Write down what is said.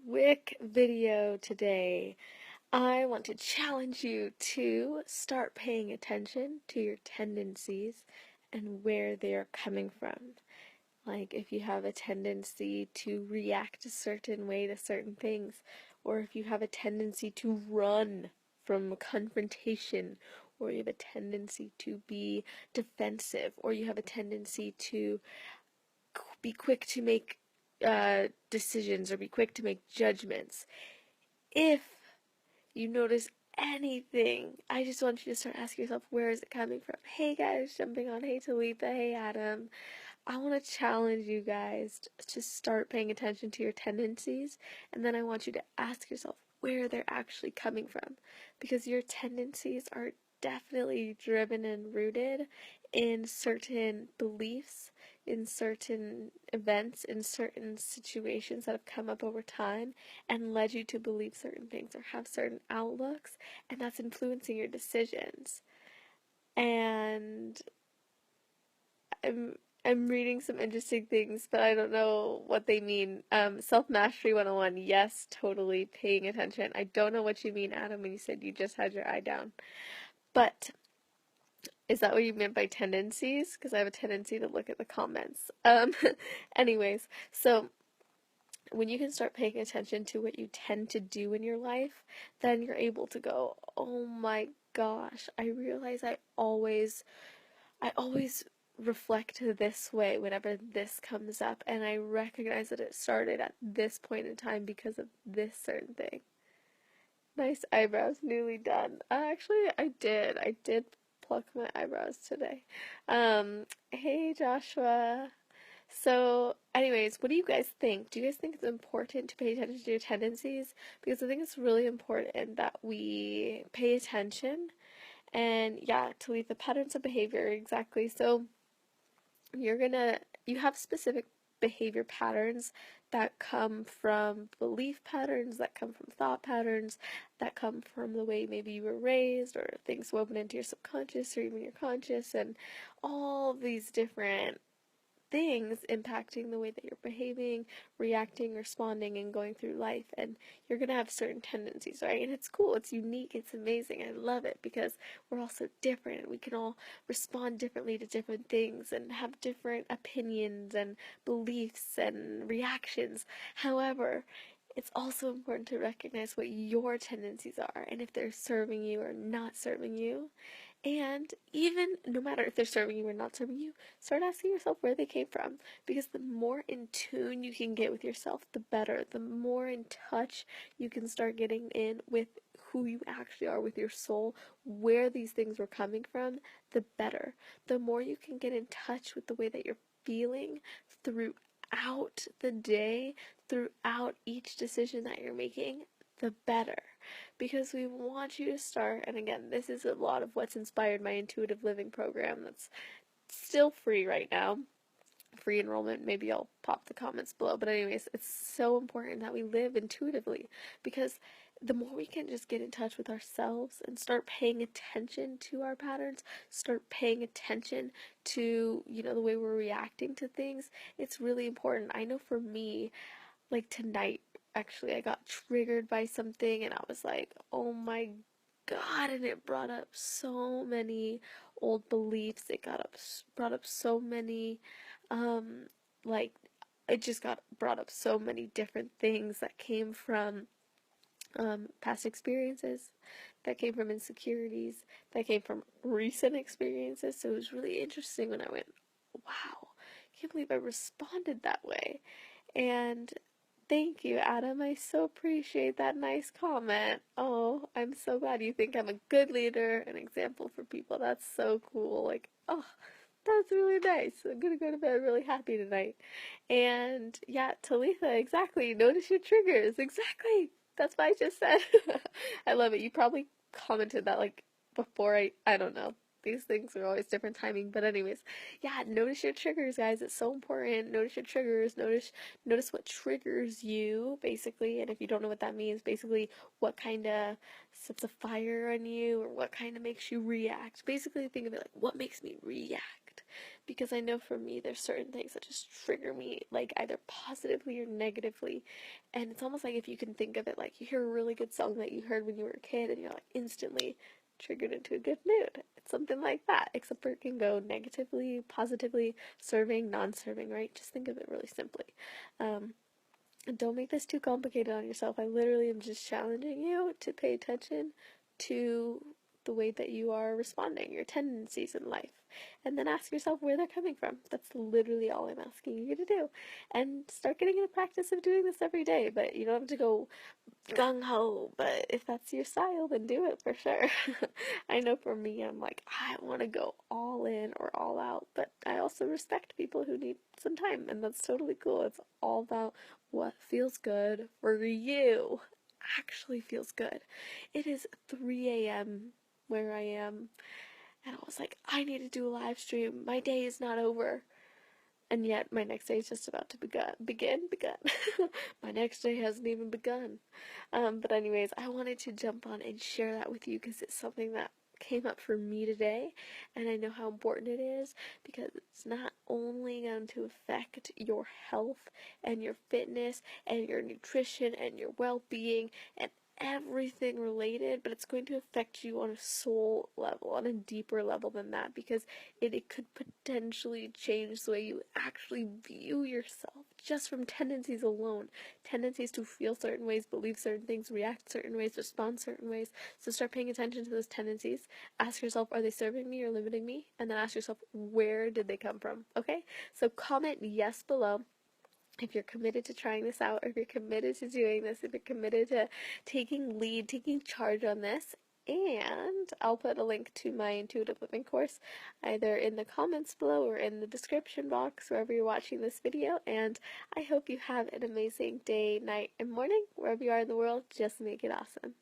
quick video today. I want to challenge you to start paying attention to your tendencies and where they are coming from. Like if you have a tendency to react a certain way to certain things, or if you have a tendency to run from confrontation, or you have a tendency to be defensive, or you have a tendency to be quick to make decisions or be quick to make judgments. If you notice anything, I just want you to start asking yourself, where is it coming from? Hey guys, jumping on. Hey Talitha. Hey Adam. I want to challenge you guys to start paying attention to your tendencies, and then I want you to ask yourself where they're actually coming from, because your tendencies are definitely driven and rooted in certain beliefs, in certain events, in certain situations that have come up over time and led you to believe certain things or have certain outlooks, and that's influencing your decisions. And I'm I'm reading some interesting things, but I don't know what they mean. Self-mastery 101, yes, totally paying attention. I don't know what you mean, Adam, when you said you just had your eye down. But is that what you meant by tendencies? Because I have a tendency to look at the comments. Anyways, so when you can start paying attention to what you tend to do in your life, then you're able to go, oh my gosh, I realize I always reflect this way whenever this comes up, and I recognize that it started at this point in time because of this certain thing. Nice eyebrows, newly done. Actually, I did pluck my eyebrows today. Hey Joshua. So, anyways, what do you guys think? Do you guys think it's important to pay attention to your tendencies? Because I think it's really important that we pay attention. And yeah, to leave the patterns of behavior, exactly. So, you have specific behavior patterns that come from belief patterns, that come from thought patterns, that come from the way maybe you were raised, or things woven into your subconscious or even your conscious, and all these different things impacting the way that you're behaving, reacting, responding, and going through life. And you're going to have certain tendencies, right? And it's cool, it's unique, it's amazing. I love it because we're all so different and we can all respond differently to different things and have different opinions and beliefs and reactions. However, it's also important to recognize what your tendencies are and if they're serving you or not serving you. And even no matter if they're serving you or not serving you, start asking yourself where they came from. Because the more in tune you can get with yourself, the better. The more in touch you can start getting in with who you actually are, with your soul, where these things were coming from, the better. The more you can get in touch with the way that you're feeling throughout the day, throughout each decision that you're making, the better. Because we want you to start, and again, this is a lot of what's inspired my intuitive living program that's still free right now. Free enrollment, maybe I'll pop the comments below. But anyways, it's so important that we live intuitively, because the more we can just get in touch with ourselves and start paying attention to our patterns, start paying attention to, the way we're reacting to things, it's really important. I know for me, like tonight, actually, I got triggered by something and I was like, oh my God, and it brought up so many old beliefs. Brought up so many, like, it just got brought up so many different things that came from past experiences, that came from insecurities, that came from recent experiences. So it was really interesting when I went, wow, I can't believe I responded that way. And thank you, Adam. I so appreciate that nice comment. Oh, I'm so glad you think I'm a good leader, an example for people. That's so cool. Like, oh, that's really nice. I'm gonna go to bed really happy tonight. And yeah, Talitha, exactly. Notice your triggers. Exactly. That's what I just said. I love it. You probably commented that like before I don't know. These things are always different timing, but anyways, yeah, notice your triggers, guys. It's so important. Notice your triggers. Notice what triggers you, basically. And if you don't know what that means, basically what kind of sets a fire on you or what kind of makes you react. Basically, think of it like, what makes me react? because I know for me there's certain things that just trigger me, like either positively or negatively. And it's almost like if you can think of it like you hear a really good song that you heard when you were a kid and you're like instantly triggered into a good mood. It's something like that, except for it can go negatively, positively, serving, non-serving, right? Just think of it really simply. Um, and don't make this too complicated on yourself. I literally am just challenging you to pay attention to the way that you are responding, your tendencies in life, and then ask yourself where they're coming from. That's literally all I'm asking you to do. And start getting in the practice of doing this every day, but you don't have to go gung ho, but if that's your style, then do it for sure. I know for me, I'm like, I want to go all in or all out, but I also respect people who need some time, and that's totally cool. It's all about what feels good for you. Actually feels good. It is 3 a.m. where I am, and I was like, I need to do a live stream. My day is not over. And yet my next day is just about to begin. My next day hasn't even begun. But anyways, I wanted to jump on and share that with you because it's something that came up for me today, and I know how important it is because it's not only going to affect your health and your fitness and your nutrition and your well-being and everything related, but it's going to affect you on a soul level, on a deeper level than that, because it could potentially change the way you actually view yourself just from tendencies alone. Tendencies to feel certain ways, believe certain things, react certain ways, respond certain ways. So start paying attention to those tendencies. Ask yourself, are they serving me or limiting me? And then ask yourself, where did they come from? Okay? So comment yes below if you're committed to trying this out, or if you're committed to doing this, if you're committed to taking lead, taking charge on this. And I'll put a link to my intuitive living course either in the comments below or in the description box wherever you're watching this video. And I hope you have an amazing day, night, and morning wherever you are in the world. Just make it awesome.